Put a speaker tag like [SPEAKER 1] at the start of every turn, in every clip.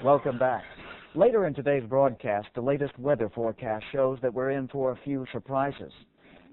[SPEAKER 1] Welcome back. Later in today's broadcast, the latest weather forecast shows that we're in for a few surprises.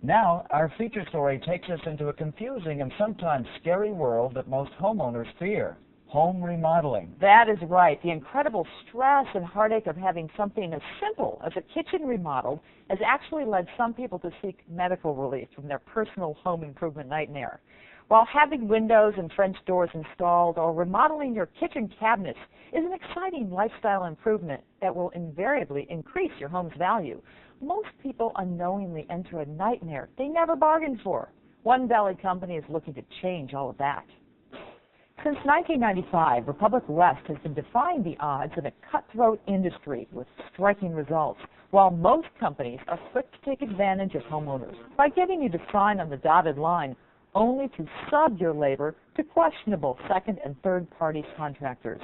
[SPEAKER 1] Now, our feature story takes us into a confusing and sometimes scary world that most homeowners fear: home remodeling.
[SPEAKER 2] That is right. The incredible stress and heartache of having something as simple as a kitchen remodeled has actually led some people to seek medical relief from their personal home improvement nightmare. While having windows and French doors installed or remodeling your kitchen cabinets is an exciting lifestyle improvement that will invariably increase your home's value, most people unknowingly enter a nightmare they never bargained for. One Valley company is looking to change all of that. Since 1995, Republic West has been defying the odds in a cutthroat industry with striking results, while most companies are quick to take advantage of homeowners by getting you to sign on the dotted line only to sub your labor to questionable second and third party contractors.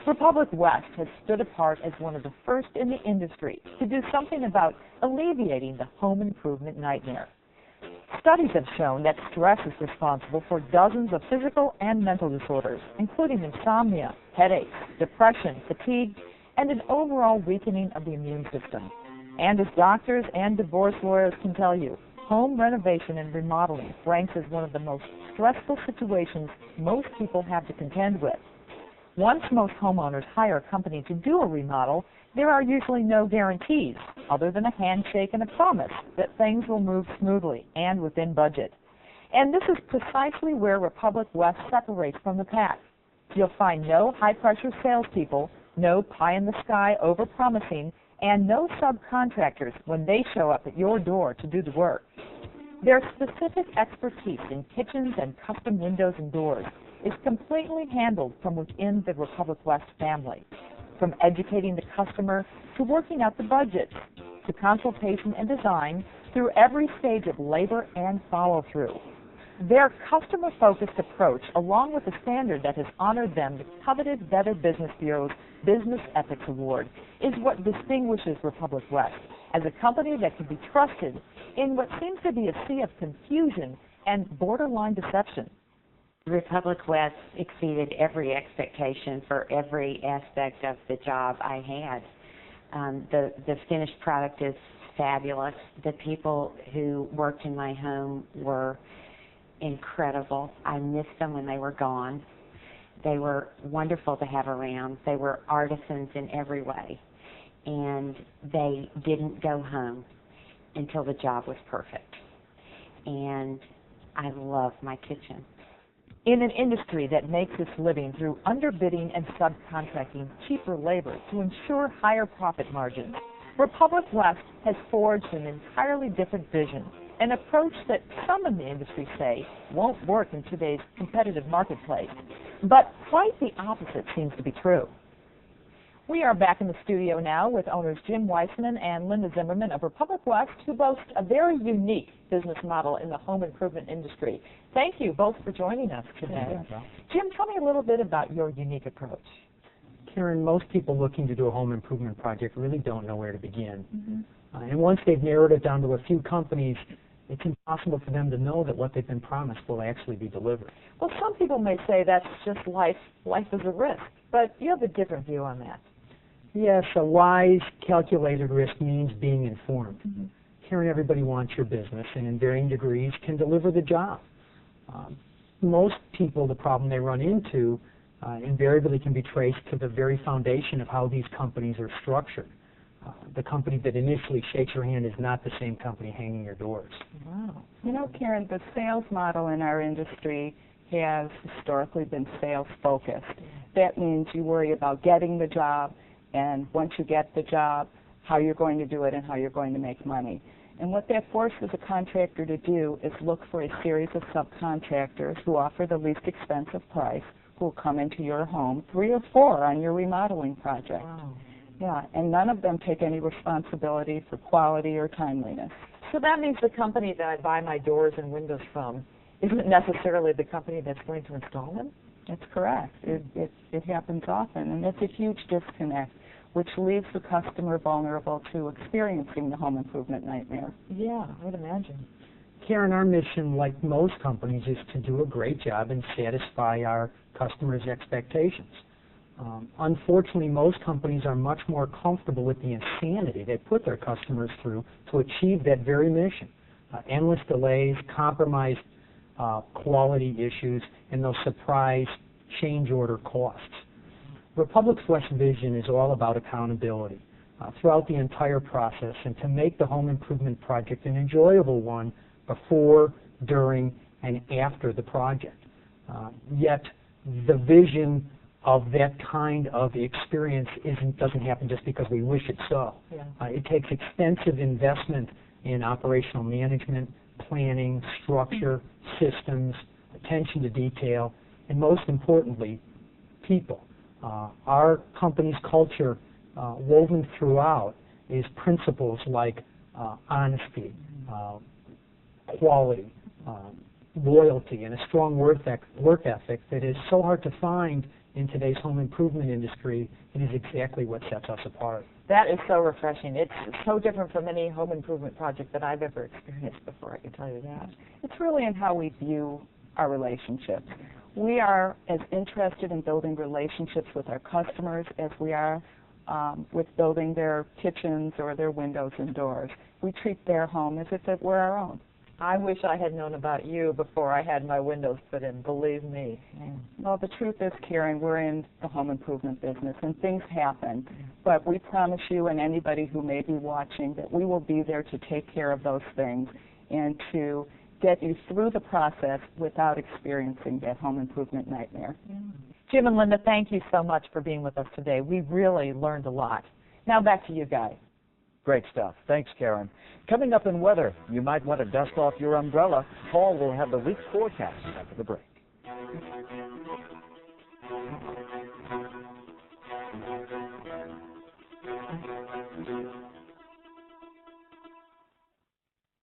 [SPEAKER 2] Republic West has stood apart as one of the first in the industry to do something about alleviating the home improvement nightmare. Studies have shown that stress is responsible for dozens of physical and mental disorders, including insomnia, headaches, depression, fatigue, and an overall weakening of the immune system. And as doctors and divorce lawyers can tell you, home renovation and remodeling ranks as one of the most stressful situations most people have to contend with. Once most homeowners hire a company to do a remodel, there are usually no guarantees other than a handshake and a promise that things will move smoothly and within budget. And this is precisely where Republic West separates from the pack. You'll find no high-pressure salespeople, no pie-in-the-sky over-promising, and no subcontractors when they show up at your door to do the work. Their specific expertise in kitchens and custom windows and doors is completely handled from within the Republic West family, from educating the customer to working out the budget, to consultation and design, through every stage of labor and follow-through. Their customer-focused approach, along with the standard that has honored them the coveted Better Business Bureau's Business Ethics Award, is what distinguishes Republic West as a company that can be trusted in what seems to be a sea of confusion and borderline deception.
[SPEAKER 3] Republic West exceeded every expectation for every aspect of the job I had. The finished product is fabulous. The people who worked in my home were incredible. I missed them when they were gone. They were wonderful to have around. They were artisans in every way. And they didn't go home until the job was perfect. And I love my kitchen.
[SPEAKER 2] In an industry that makes its living through underbidding and subcontracting cheaper labor to ensure higher profit margins, Republic West has forged an entirely different vision, an approach that some in the industry say won't work in today's competitive marketplace. But quite the opposite seems to be true. We are back in the studio now with owners Jim Weissman and Linda Zimmerman of Republic West, who boast a very unique business model in the home improvement industry. Thank you both for joining us today. Jim, tell me a little bit about your unique approach.
[SPEAKER 4] Karen, most people looking to do a home improvement project really don't know where to begin. And once they've narrowed it down to a few companies, it's impossible for them to know that what they've been promised will actually be delivered.
[SPEAKER 2] Well, some people may say that's just life. Life is a risk. But you have a different view on that.
[SPEAKER 4] Yes, a wise, calculated risk means being informed. Karen, everybody wants your business, and in varying degrees can deliver the job. Most people, the problem they run into invariably can be traced to the very foundation of how these companies are structured. The company that initially shakes your hand is not the same company hanging your doors.
[SPEAKER 2] Wow.
[SPEAKER 5] You know, Karen, the sales model in our industry has historically been sales-focused. That means you worry about getting the job, and once you get the job, how you're going to do it and how you're going to make money. And what that forces a contractor to do is look for a series of subcontractors who offer the least expensive price, who will come into your home, 3 or 4 on your remodeling project.
[SPEAKER 2] Wow.
[SPEAKER 5] Yeah, and none of them take any responsibility for quality or timeliness.
[SPEAKER 2] So that means the company that I buy my doors and windows from isn't necessarily the company that's going to install them?
[SPEAKER 5] That's correct. It happens often, and it's a huge disconnect, which leaves the customer vulnerable to experiencing the home improvement nightmare.
[SPEAKER 2] Yeah, I would imagine.
[SPEAKER 4] Karen, our mission, like most companies, is to do a great job and satisfy our customers' expectations. Unfortunately, most companies are much more comfortable with the insanity they put their customers through to achieve that very mission. Endless delays, compromised quality issues, and those surprise change order costs. Republic's West vision is all about accountability throughout the entire process and to make the home improvement project an enjoyable one before, during, and after the project. Yet the vision of that kind of experience doesn't happen just because we wish it so.
[SPEAKER 2] Yeah.
[SPEAKER 4] It takes extensive investment in operational management, planning, structure, systems, attention to detail, and most importantly, people. Our company's culture, woven throughout, is principles like honesty, quality, loyalty, and a strong work ethic that is so hard to find in today's home improvement industry. It is exactly what sets us apart.
[SPEAKER 2] That is so refreshing. It's so different from any home improvement project that I've ever experienced before, I can tell you that.
[SPEAKER 5] It's really in how we view our relationships. We are as interested in building relationships with our customers as we are with building their kitchens or their windows and doors. We treat their home as if it were our own.
[SPEAKER 2] I wish I had known about you before I had my windows put in, believe me.
[SPEAKER 5] Well, the truth is, Karen, we're in the home improvement business, and things happen. But we promise you and anybody who may be watching that we will be there to take care of those things and to get you through the process without experiencing that home improvement nightmare.
[SPEAKER 2] Jim and Linda, thank you so much for being with us today. We really learned a lot. Now back to you guys.
[SPEAKER 1] Great stuff. Thanks, Karen. Coming up in weather, you might want to dust off your umbrella. Paul will have the week's forecast after the break.